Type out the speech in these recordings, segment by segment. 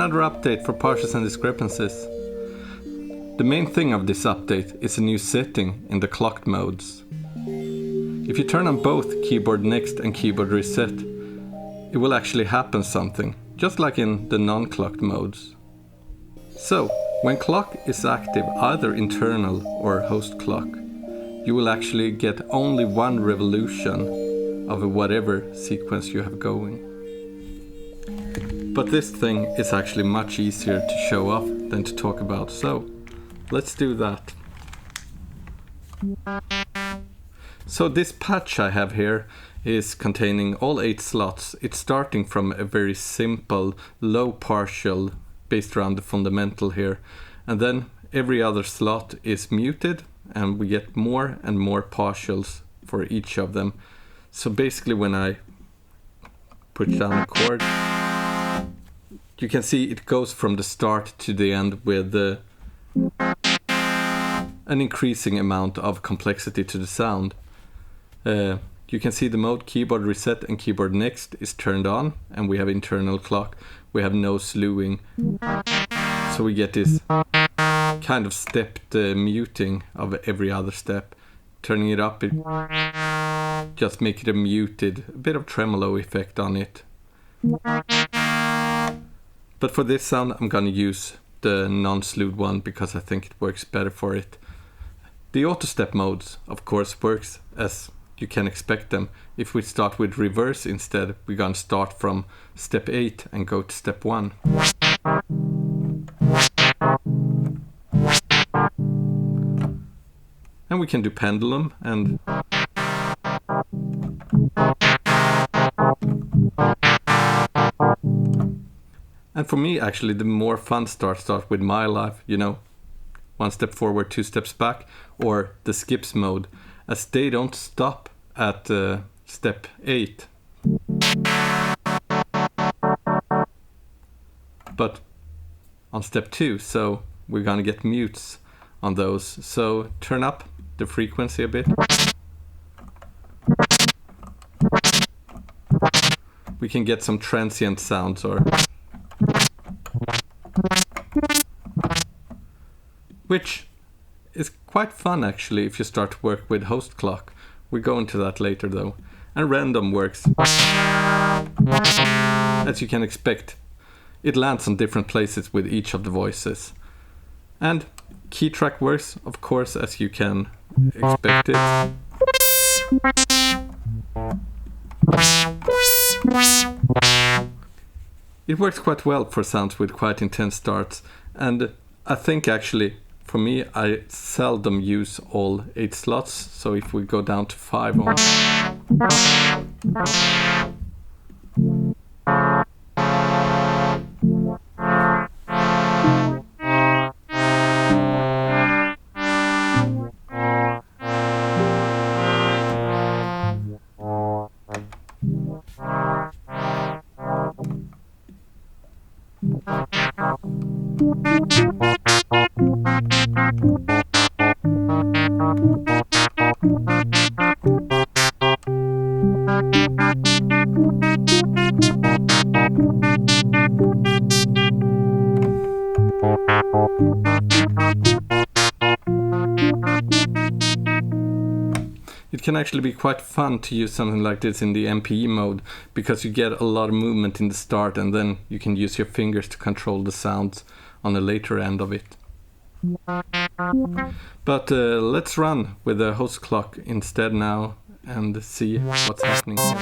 another update for Partials and Discrepancies. The main thing of this update is a new setting in the clocked modes. If you turn on both keyboard next and keyboard reset, it will actually happen something, just like in the non-clocked modes. So, when clock is active, either internal or host clock, you will actually get only one revolution of whatever sequence you have going. But this thing is actually much easier to show off than to talk about, so let's do that. So this patch I have here is containing all 8 slots. It's starting from a very simple low partial based around the fundamental here, and then every other slot is muted and we get more and more partials for each of them. So basically when I push down a chord, you can see it goes from the start to the end with an increasing amount of complexity to the sound. You can see the mode keyboard reset and keyboard next is turned on, and we have internal clock. We have no slewing, so we get this kind of stepped muting of every other step. Turning it up, it just make it a muted, a bit of tremolo effect on it. But for this sound I'm gonna use the non-slewed one because I think it works better for it. The auto step modes of course works as you can expect them. If we start with reverse instead, we're gonna start from step 8 and go to step 1. And we can do pendulum and for me actually the more fun start with My Life, you know, 1 step forward, 2 steps back, or the skips mode, as they don't stop at step 8. But on step 2, so we're gonna get mutes on those. So turn up the frequency a bit. We can get some transient sounds, or which is quite fun actually if you start to work with host clock. We go into that later though. And random works. As you can expect, it lands on different places with each of the voices. And key track works, of course, as you can expect it. It works quite well for sounds with quite intense starts, and I think actually for me I seldom use all 8 slots, so if we go down to 5 on It can actually be quite fun to use something like this in the MPE mode, because you get a lot of movement in the start and then you can use your fingers to control the sounds on the later end of it. But let's run with the host clock instead now and see what's happening here.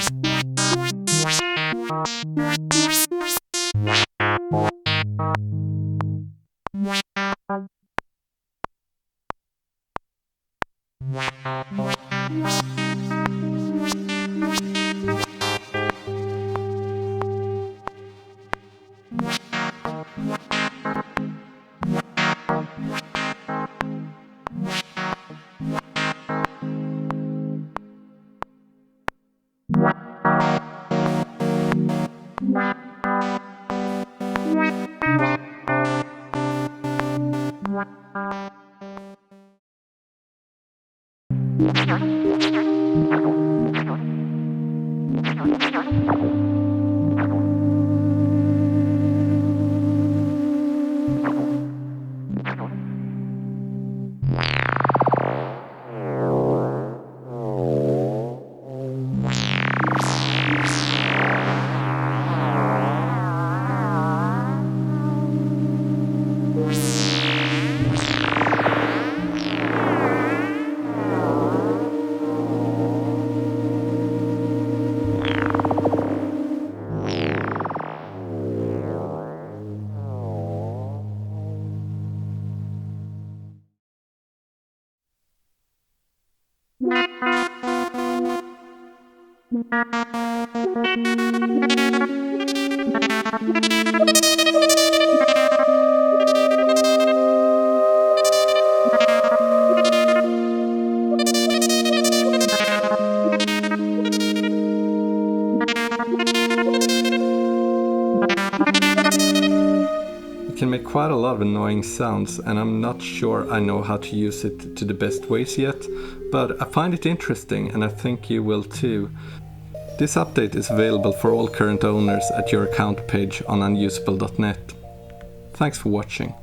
It can make quite a lot of annoying sounds, and I'm not sure I know how to use it to the best ways yet, but I find it interesting and I think you will too. This update is available for all current owners at your account page on unusable.net. Thanks for watching.